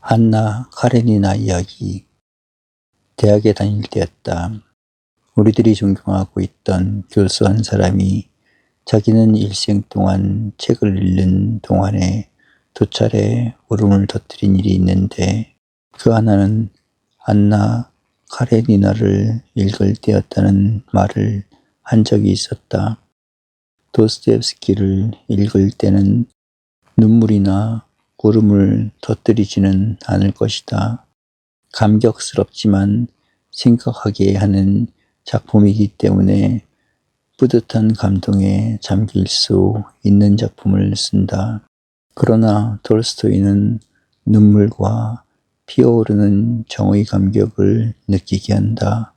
한나 카레니나 이야기. 대학에 다닐 때였다. 우리들이 존경하고 있던 교수 한 사람이 자기는 일생 동안 책을 읽는 동안에 두 차례 울음을 터뜨린 일이 있는데 그 하나는 한나 카레니나를 읽을 때였다는 말을 한 적이 있었다. 도스토옙스키를 읽을 때는 눈물이나 울음을 터뜨리지는 않을 것이다. 감격스럽지만 생각하게 하는 작품이기 때문에 뿌듯한 감동에 잠길 수 있는 작품을 쓴다. 그러나 톨스토이는 눈물과 피어오르는 정의 감격을 느끼게 한다.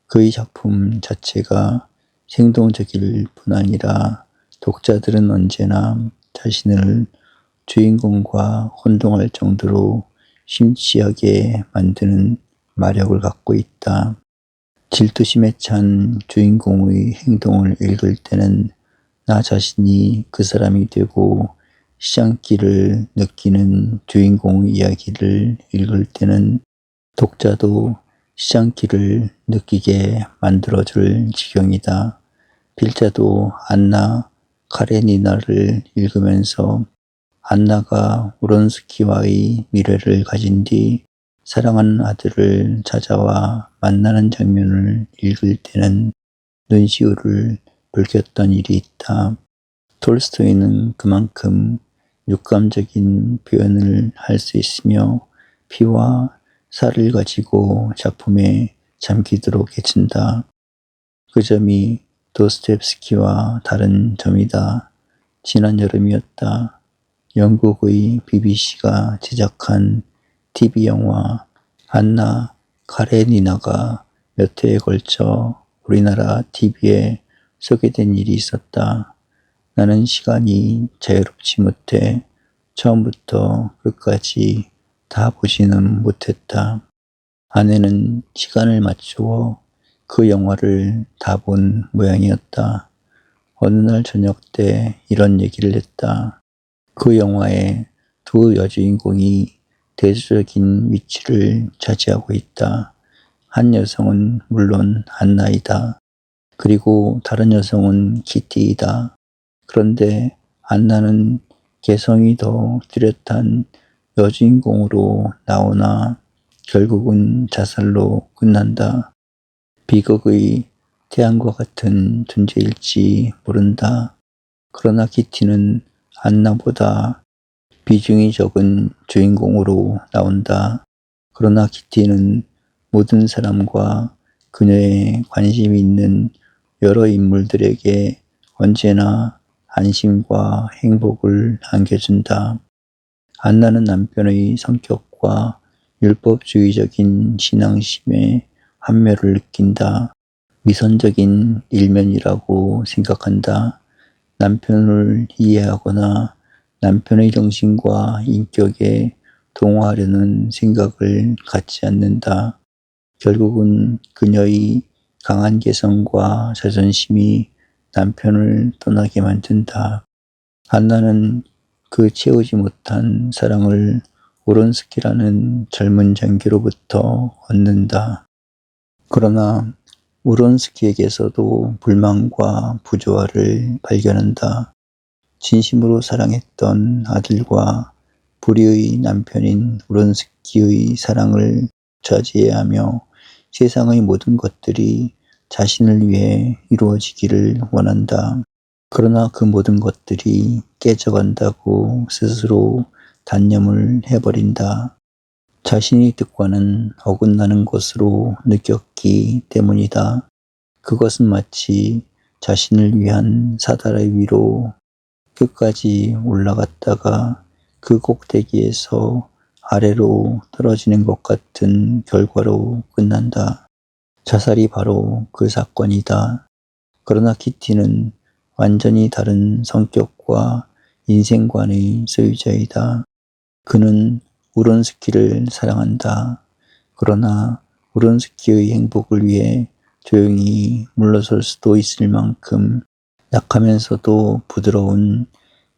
그의 작품 자체가 생동적일 뿐 아니라 독자들은 언제나 자신을 주인공과 혼동할 정도로 심취하게 만드는 마력을 갖고 있다. 질투심에 찬 주인공의 행동을 읽을 때는 나 자신이 그 사람이 되고 시장기를 느끼는 주인공의 이야기를 읽을 때는 독자도 시장기를 느끼게 만들어줄 지경이다. 필자도 안나 카레니나를 읽으면서 안나가 우론스키와의 미래를 가진 뒤 사랑하는 아들을 찾아와 만나는 장면을 읽을 때는 눈시울을 붉혔던 일이 있다. 톨스토이는 그만큼 육감적인 표현을 할 수 있으며 피와 살을 가지고 작품에 잠기도록 해준다. 그 점이 도스토옙스키와 다른 점이다. 지난 여름이었다. 영국의 BBC가 제작한 TV 영화 안나 카레니나가 몇 회에 걸쳐 우리나라 TV에 소개된 일이 있었다. 나는 시간이 자유롭지 못해 처음부터 끝까지 다 보지는 못했다. 아내는 시간을 맞추어 그 영화를 다 본 모양이었다. 어느 날 저녁 때 이런 얘기를 했다. 그 영화에 두 여주인공이 대조적인 위치를 차지하고 있다. 한 여성은 물론 안나이다. 그리고 다른 여성은 키티이다. 그런데 안나는 개성이 더 뚜렷한 여주인공으로 나오나 결국은 자살로 끝난다. 비극의 태양과 같은 존재일지 모른다. 그러나 키티는 안나보다 비중이 적은 주인공으로 나온다. 그러나 키티는 모든 사람과 그녀의 관심이 있는 여러 인물들에게 언제나 안심과 행복을 안겨준다. 안나는 남편의 성격과 율법주의적인 신앙심에 환멸을 느낀다. 위선적인 일면이라고 생각한다. 남편을 이해하거나 남편의 정신과 인격에 동화하려는 생각을 갖지 않는다. 결국은 그녀의 강한 개성과 자존심이 남편을 떠나게 만든다. 안나는 그 채우지 못한 사랑을 우론스키라는 젊은 장교로부터 얻는다. 그러나 우론스키에게서도 불만과 부조화를 발견한다. 진심으로 사랑했던 아들과 불의의 남편인 우론스키의 사랑을 좌지해야 하며 세상의 모든 것들이 자신을 위해 이루어지기를 원한다. 그러나 그 모든 것들이 깨져간다고 스스로 단념을 해버린다. 자신의 뜻과는 어긋나는 것으로 느꼈기 때문이다. 그것은 마치 자신을 위한 사다리 위로 끝까지 올라갔다가 그 꼭대기에서 아래로 떨어지는 것 같은 결과로 끝난다. 자살이 바로 그 사건이다. 그러나 키티는 완전히 다른 성격과 인생관의 소유자이다. 그는 우론스키를 사랑한다. 그러나 우론스키의 행복을 위해 조용히 물러설 수도 있을 만큼 약하면서도 부드러운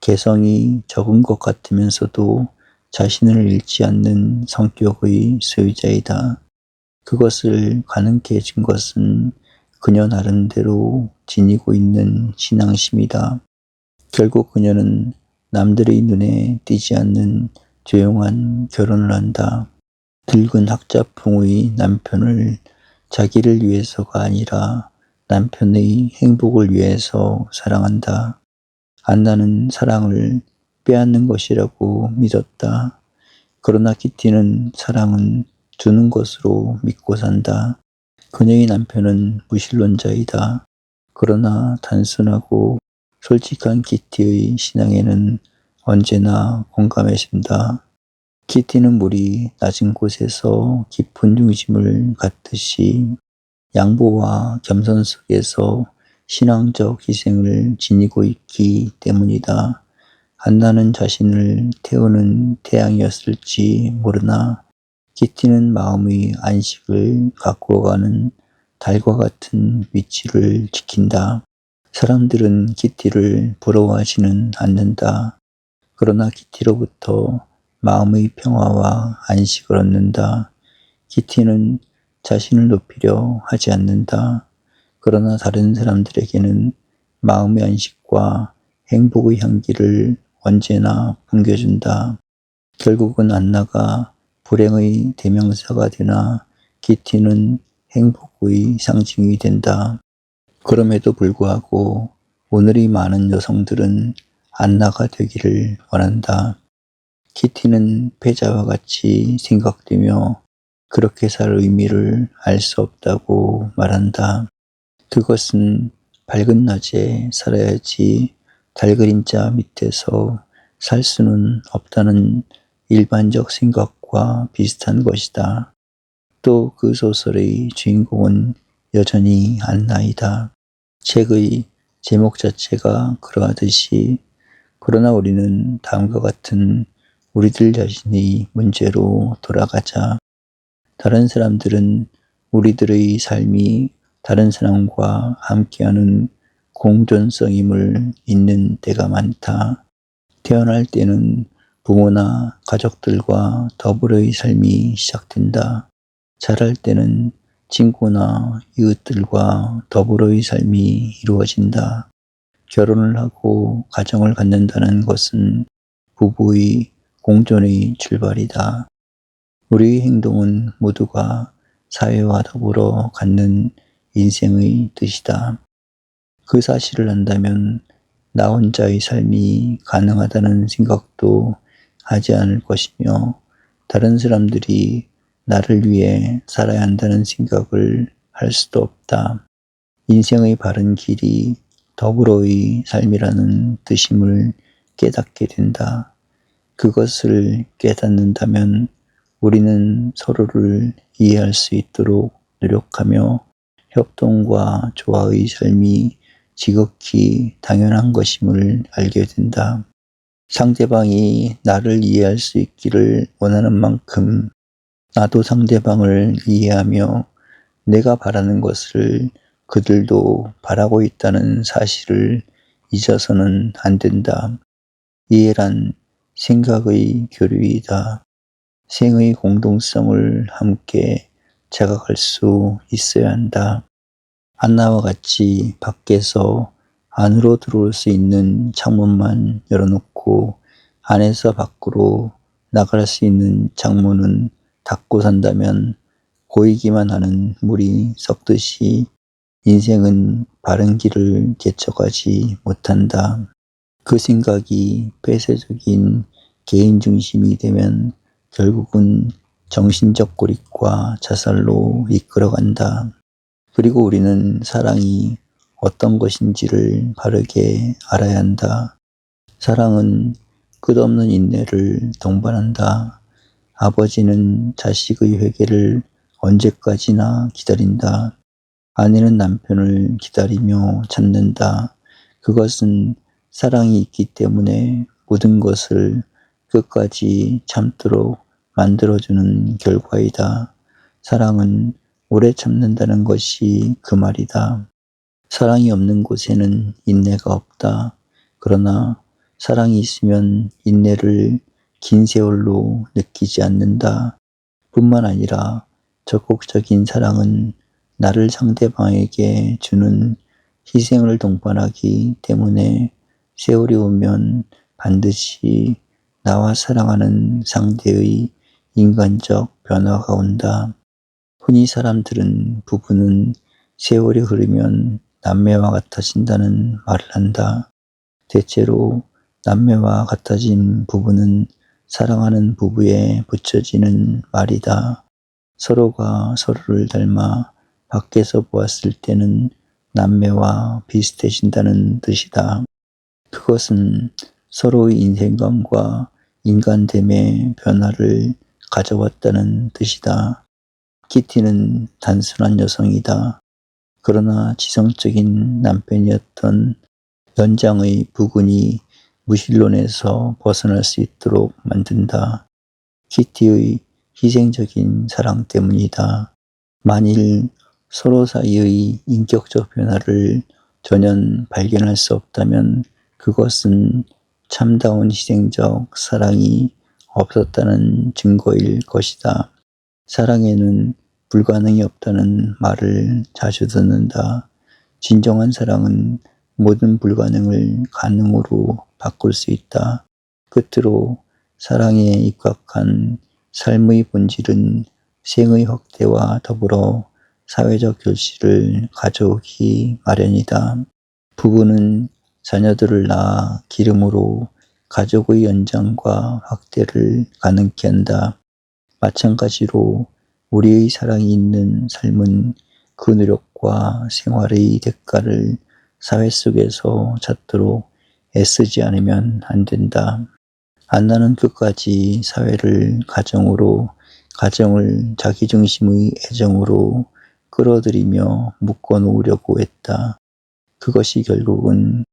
개성이 적은 것 같으면서도 자신을 잃지 않는 성격의 소유자이다. 그것을 가능케 해준 것은 그녀 나름대로 지니고 있는 신앙심이다. 결국 그녀는 남들의 눈에 띄지 않는 조용한 결혼을 한다. 늙은 학자풍의 남편을 자기를 위해서가 아니라 남편의 행복을 위해서 사랑한다. 안나는 사랑을 빼앗는 것이라고 믿었다. 그러나 키티는 사랑은 주는 것으로 믿고 산다. 그녀의 남편은 무신론자이다. 그러나 단순하고 솔직한 키티의 신앙에는 언제나 공감해준다. 키티는 물이 낮은 곳에서 깊은 중심을 갖듯이 양보와 겸손 속에서 신앙적 희생을 지니고 있기 때문이다. 안나는 자신을 태우는 태양이었을지 모르나 키티는 마음의 안식을 가꾸어가는 달과 같은 위치를 지킨다. 사람들은 키티를 부러워하지는 않는다. 그러나 키티로부터 마음의 평화와 안식을 얻는다. 키티는 자신을 높이려 하지 않는다. 그러나 다른 사람들에게는 마음의 안식과 행복의 향기를 언제나 풍겨준다. 결국은 안나가 불행의 대명사가 되나 키티는 행복의 상징이 된다. 그럼에도 불구하고 오늘의 많은 여성들은 안나가 되기를 원한다. 키티는 패자와 같이 생각되며 그렇게 살 의미를 알 수 없다고 말한다. 그것은 밝은 낮에 살아야지 달 그림자 밑에서 살 수는 없다는 일반적 생각과 비슷한 것이다. 또 그 소설의 주인공은 여전히 안나이다. 책의 제목 자체가 그러하듯이 그러나 우리는 다음과 같은 우리들 자신의 문제로 돌아가자. 다른 사람들은 우리들의 삶이 다른 사람과 함께하는 공존성임을 잊는 때가 많다. 태어날 때는 부모나 가족들과 더불어의 삶이 시작된다. 자랄 때는 친구나 이웃들과 더불어의 삶이 이루어진다. 결혼을 하고 가정을 갖는다는 것은 부부의 공존의 출발이다. 우리의 행동은 모두가 사회와 더불어 갖는 인생의 뜻이다. 그 사실을 안다면 나 혼자의 삶이 가능하다는 생각도 하지 않을 것이며 다른 사람들이 나를 위해 살아야 한다는 생각을 할 수도 없다. 인생의 바른 길이 더불어의 삶이라는 뜻임을 깨닫게 된다. 그것을 깨닫는다면 우리는 서로를 이해할 수 있도록 노력하며 협동과 조화의 삶이 지극히 당연한 것임을 알게 된다. 상대방이 나를 이해할 수 있기를 원하는 만큼 나도 상대방을 이해하며 내가 바라는 것을 그들도 바라고 있다는 사실을 잊어서는 안 된다. 이해란 생각의 교류이다. 생의 공동성을 함께 자각할 수 있어야 한다. 안나와 같이 밖에서 안으로 들어올 수 있는 창문만 열어놓고 안에서 밖으로 나갈 수 있는 창문은 닫고 산다면 고이기만 하는 물이 썩듯이 인생은 바른 길을 개척하지 못한다. 그 생각이 폐쇄적인 개인 중심이 되면 결국은 정신적 고립과 자살로 이끌어간다. 그리고 우리는 사랑이 어떤 것인지를 바르게 알아야 한다. 사랑은 끝없는 인내를 동반한다. 아버지는 자식의 회개를 언제까지나 기다린다. 아내는 남편을 기다리며 참는다. 그것은 사랑이 있기 때문에 모든 것을 끝까지 참도록 만들어주는 결과이다. 사랑은 오래 참는다는 것이 그 말이다. 사랑이 없는 곳에는 인내가 없다. 그러나 사랑이 있으면 인내를 긴 세월로 느끼지 않는다. 뿐만 아니라 적극적인 사랑은 나를 상대방에게 주는 희생을 동반하기 때문에 세월이 오면 반드시 나와 사랑하는 상대의 인간적 변화가 온다. 흔히 사람들은 부부는 세월이 흐르면 남매와 같아진다는 말을 한다. 대체로 남매와 같아진 부부는 사랑하는 부부에 붙여지는 말이다. 서로가 서로를 닮아 밖에서 보았을 때는 남매와 비슷해진다는 뜻이다. 그것은 서로의 인생관과 인간됨의 변화를 가져왔다는 뜻이다. 키티는 단순한 여성이다. 그러나 지성적인 남편이었던 연장의 부군이 무신론에서 벗어날 수 있도록 만든다. 키티의 희생적인 사랑 때문이다. 만일 서로 사이의 인격적 변화를 전혀 발견할 수 없다면 그것은 참다운 희생적 사랑이 없었다는 증거일 것이다. 사랑에는 불가능이 없다는 말을 자주 듣는다. 진정한 사랑은 모든 불가능을 가능으로 바꿀 수 있다. 끝으로 사랑에 입각한 삶의 본질은 생의 확대와 더불어 사회적 결실을 가져오기 마련이다. 부부는 자녀들을 낳아 기름으로 가족의 연장과 확대를 가능케 한다. 마찬가지로 우리의 사랑이 있는 삶은 그 노력과 생활의 대가를 사회 속에서 찾도록 애쓰지 않으면 안 된다. 안나는 끝까지 사회를 가정으로, 가정을 자기중심의 애정으로 끌어들이며 묶어놓으려고 했다. 그것이 결국은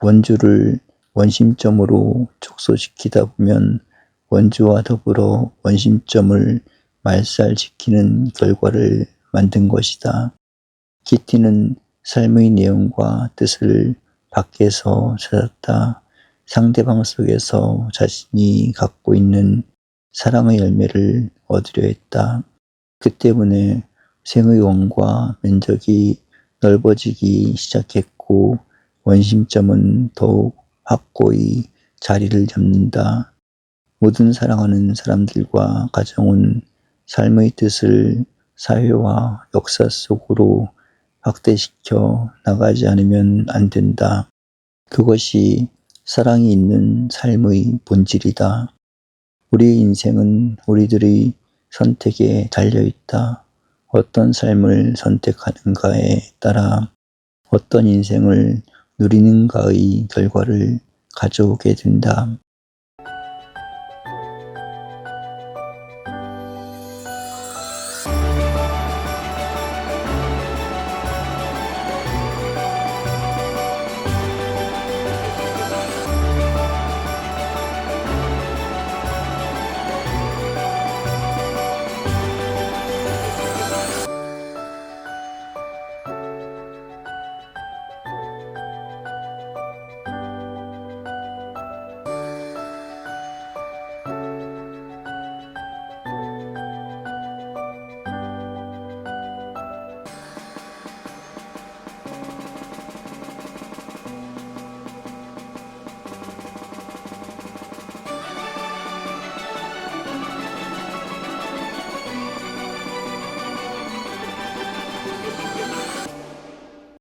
원주를 원심점으로 축소시키다 보면 원주와 더불어 원심점을 말살시키는 결과를 만든 것이다. 키티는 삶의 내용과 뜻을 밖에서 찾았다. 상대방 속에서 자신이 갖고 있는 사랑의 열매를 얻으려 했다. 그 때문에 생의 원과 면적이 넓어지기 시작했고 원심점은 더욱 확고히 자리를 잡는다. 모든 사랑하는 사람들과 가정은 삶의 뜻을 사회와 역사 속으로 확대시켜 나가지 않으면 안 된다. 그것이 사랑이 있는 삶의 본질이다. 우리의 인생은 우리들의 선택에 달려있다. 어떤 삶을 선택하는가에 따라 어떤 인생을 누리는가의 결과를 가져오게 된다.